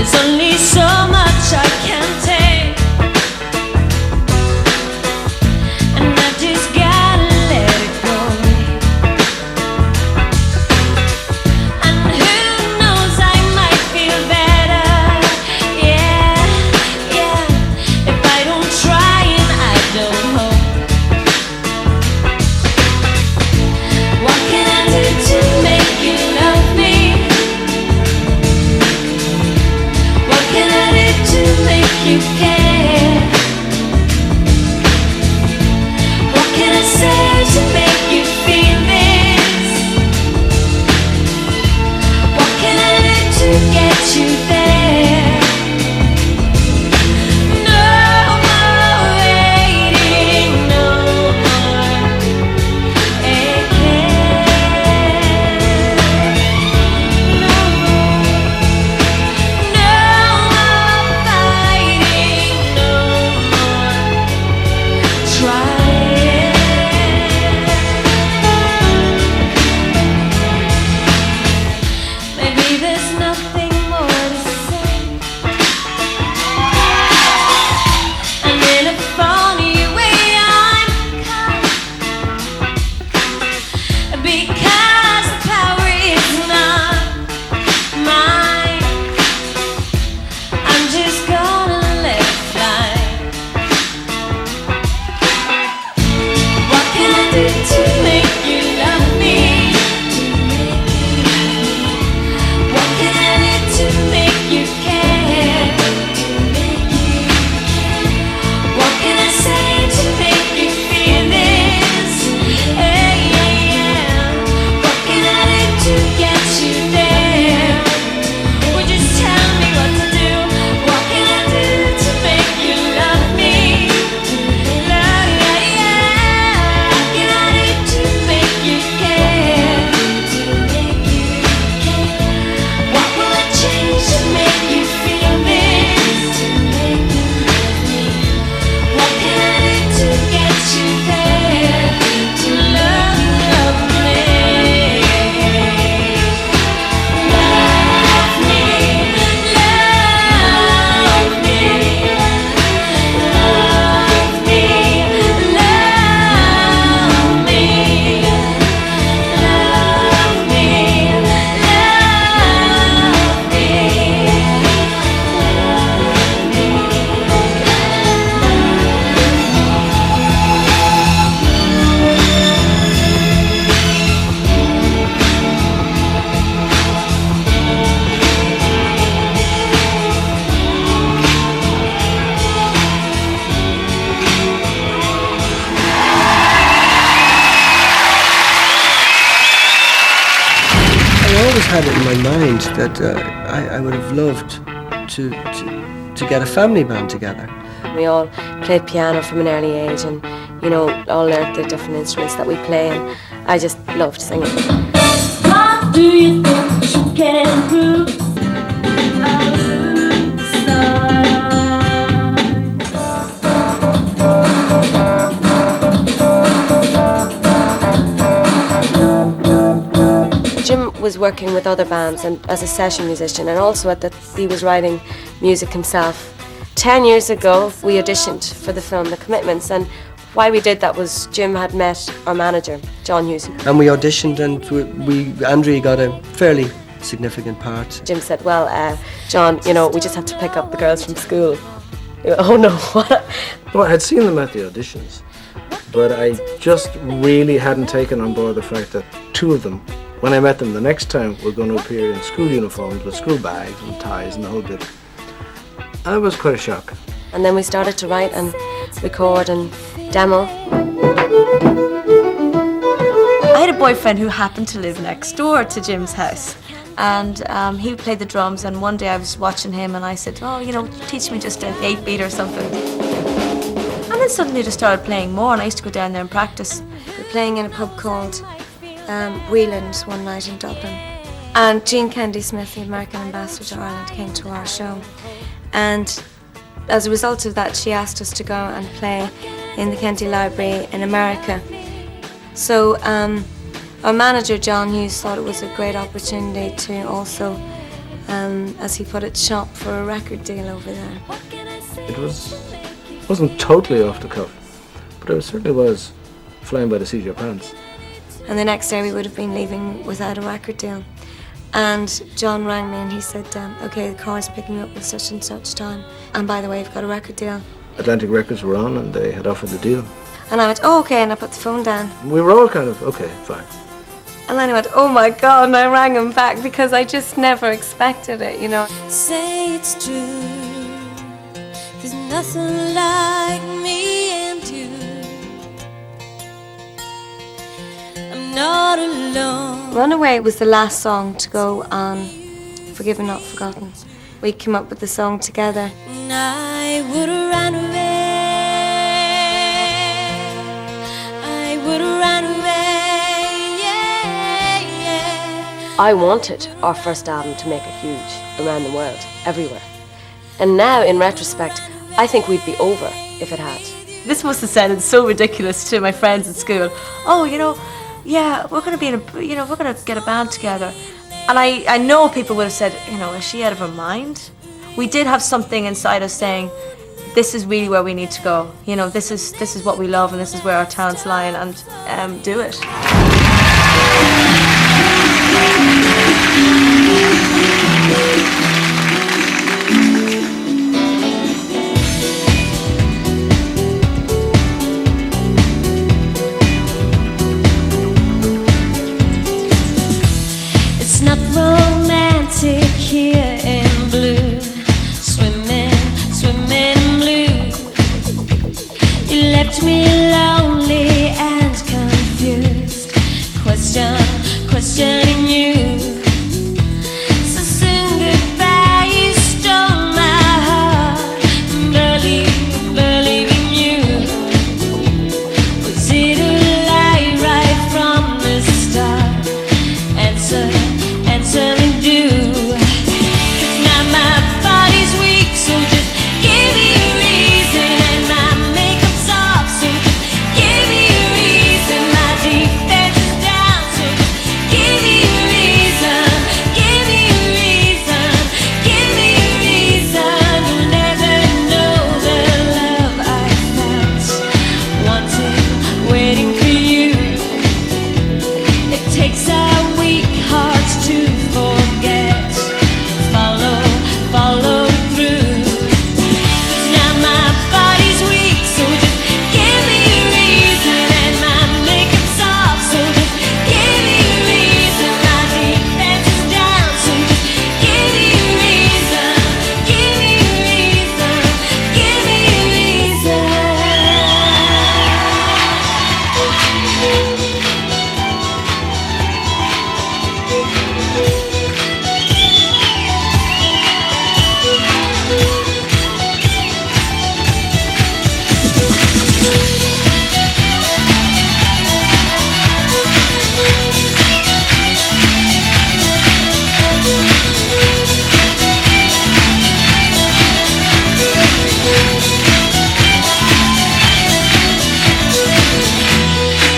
There's only so much I can take, and I just gotta let it go. And who knows, I might feel better, yeah, yeah, if I don't try and I don't hope. What can I do to make you love me? What can I do to make you care? What can I say to make you feel this? What can I do to get you there? No more waiting, no more aching, no more fighting, no more trying. Maybe there's nothing more to say, and in a funny way I'm kind, because the power is not mine. I'm just gonna let it fly. What can I do to make you love me? What can I do to make you care? What can I say to make you feel this? Hey, yeah, yeah. What can I do to get you there? Would you tell me what to do? What can I do to make you love me? Love, yeah, yeah. What can I do to make you care? What will I change to make you feel this? What can I do to get you there? To love me. Love me, love me, love me, love me, love me, I always had it in my mind that I would have loved to get a family band together. We all played piano from an early age, and all learnt the different instruments that we play, and I just loved singing. What do you think you can prove? Jim was working with other bands and as a session musician, and also he was writing music himself. 10 years ago, we auditioned for the film The Commitments, and why we did that was Jim had met our manager, John Hughes. And we auditioned, and Andrea got a fairly significant part. Jim said, well, John, we just have to pick up the girls from school. Oh no, what? Well, I had seen them at the auditions, but I just really hadn't taken on board the fact that two of them, when I met them the next time, were going to appear in school uniforms with school bags and ties and the whole bit. And it was quite a shock. And then we started to write and record and demo. I had a boyfriend who happened to live next door to Jim's house, and he played the drums, and one day I was watching him and I said, teach me just an 8-beat or something. And then suddenly just started playing more, and I used to go down there and practice. We were playing in a pub called Wheeland one night in Dublin, and Jean Kennedy Smith, the American ambassador to Ireland, came to our show, and as a result of that she asked us to go and play in the Kennedy Library in America. So our manager John Hughes thought it was a great opportunity to also as he put it, shop for a record deal over there. It wasn't totally off the cuff, but it certainly was flying by the seat of your pants. And the next day we would have been leaving without a record deal. And John rang me and he said, okay, the car's picking up at such and such time. And by the way, you've got a record deal. Atlantic Records were on and they had offered the deal. And I went, oh, okay, and I put the phone down. We were all kind of, okay, fine. And then I went, oh my God, and I rang him back because I just never expected it, you know. Say it's true. There's nothing like me and you. I'm not alone. Runaway was the last song to go on Forgiven Not Forgotten. We came up with the song together. And I would have ran away. I would have ran away. Yeah, yeah. I wanted our first album to make it huge around the world, everywhere. And now, in retrospect, I think we'd be over if it had. This must have sounded so ridiculous to my friends at school. Oh, you know, yeah, we're going to be in a, you know, we're going to get a band together. And I know people would have said, you know, is she out of her mind? We did have something inside us saying, this is really where we need to go. You know, this is what we love and this is where our talents lie, and do it. It's not romantic here in blue, swimming in blue. You left me lonely and confused, questioning you. So soon goodbye, you stole my heart, believing you. Was it a lie right from the start? Answer me, do. 'Cause now my body's weak, so just give me a reason. And my makeup's off, so just give me a reason. My defense is down, so just give me a reason. Give me a reason. Give me a reason. You'll never know the love I felt, wanting, waiting for you. It takes a weak heart to forget, follow through. 'Cause now my body's weak, so just give me a reason. And my makeup's off, so just give me a reason. My defense is down, so just give me a reason. Give me a reason. Give me a reason.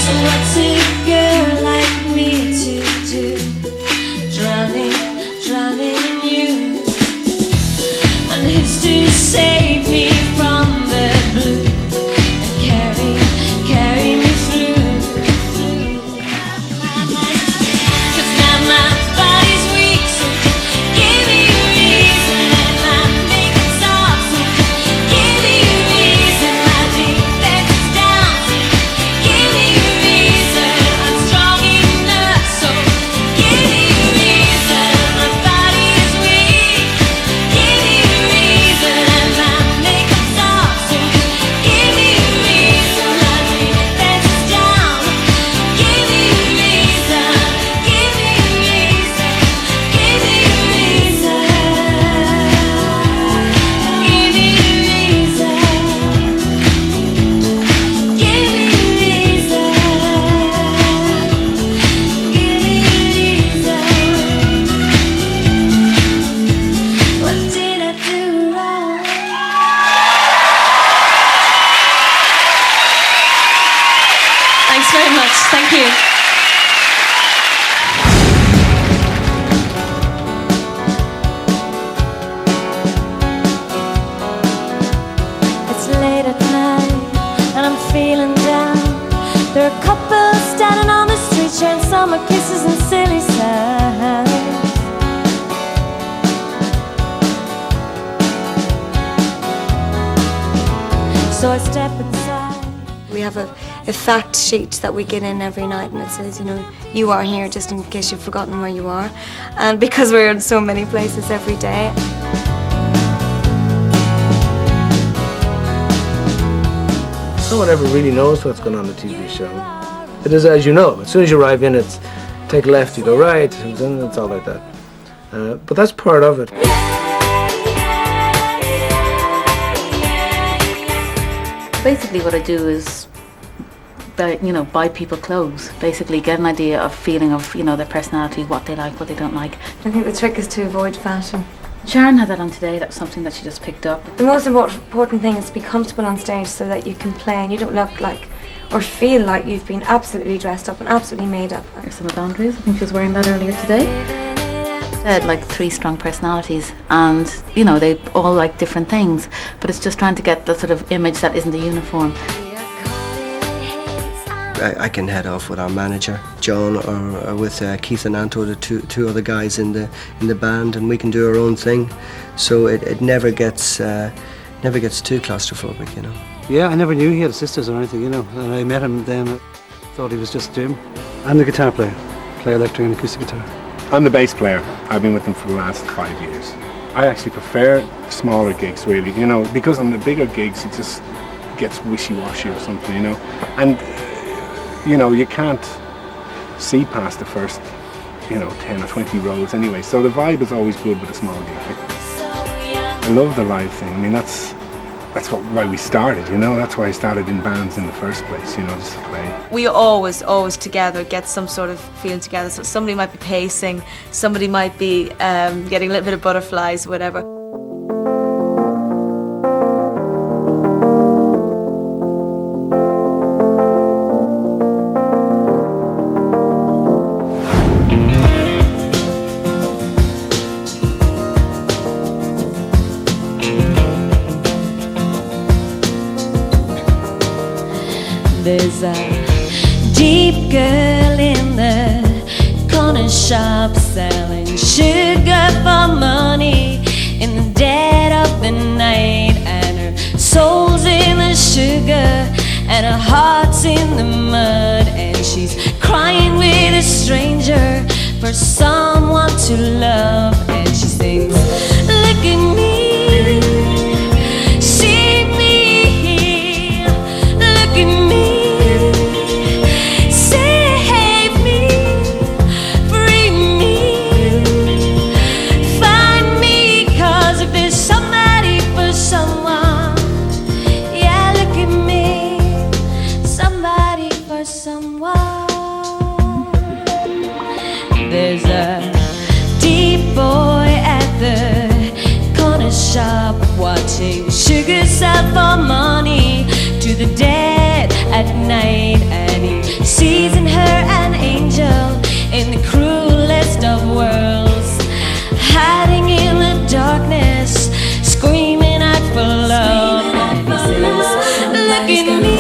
So what's a girl like me to do? Drowning in you. And who's to save me from the blue and carry me through? 'Cause now my body's weak, so just give me a reason. And my makeup's off, so just give me a reason. My defense is down, so just give me a reason. I'm strong enough, so give me a reason. My body is weak, give me a reason. And my summer kisses and silly sighs. So I step inside. We have a fact sheet that we get in every night, and it says, you know, you are here, just in case you've forgotten where you are. And because we're in so many places every day. No one ever really knows what's going on in the TV show. It is as you know. As soon as you arrive in, it's take left, you go right, and it's all like that. But that's part of it. Basically what I do is, buy people clothes. Basically get an idea of feeling of, their personality, what they like, what they don't like. I think the trick is to avoid fashion. Sharon had that on today. That was something that she just picked up. The most important thing is to be comfortable on stage so that you can play and you don't look like or feel like you've been absolutely dressed up and absolutely made up. There's some boundaries. I think she was wearing that earlier today. They had like 3 strong personalities, and they all like different things, but it's just trying to get the sort of image that isn't the uniform. I can head off with our manager John, or with Keith and Anto, the two other guys in the band, and we can do our own thing. So it never gets too claustrophobic, you know. Yeah, I never knew he had sisters or anything, and I met him then. Thought he was just Jim. I'm the guitar player, play electric and acoustic guitar. I'm the bass player. I've been with them for the last 5 years. I actually prefer smaller gigs, really, because on the bigger gigs it just gets wishy-washy or something, and you can't see past the first 10 or 20 rows anyway, so the vibe is always good with a small gig. I love the live thing. I mean, that's why we started, that's why I started in bands in the first place, just to play. We always together get some sort of feeling together. So somebody might be pacing, somebody might be getting a little bit of butterflies, whatever. There's a deep girl in the corner shop selling sugar for money in the dead of the night, and her soul's in the sugar and her heart's in the mud, and she's crying with a stranger for someone to love, and she sings, look at me. There's a deep boy at the corner shop watching sugar sell for money to the dead at night, and he sees in her an angel in the cruelest of worlds, hiding in the darkness, screaming out for love. And he says, look at me.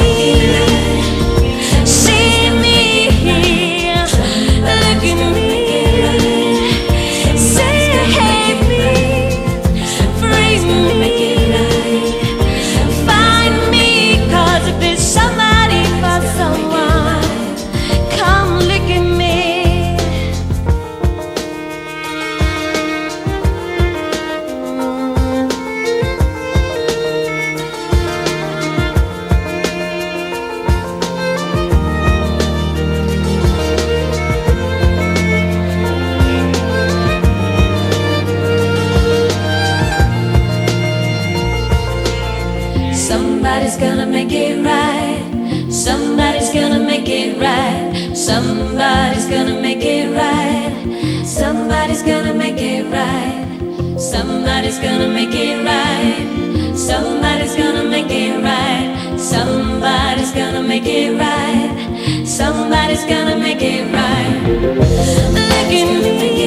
Somebody's gonna make it right. Somebody's gonna make it right. Somebody's gonna make it right. Somebody's gonna make it right. Somebody's gonna make it right. Somebody's gonna make it right. Somebody's gonna make it right. Somebody's gonna make it right. Look at me.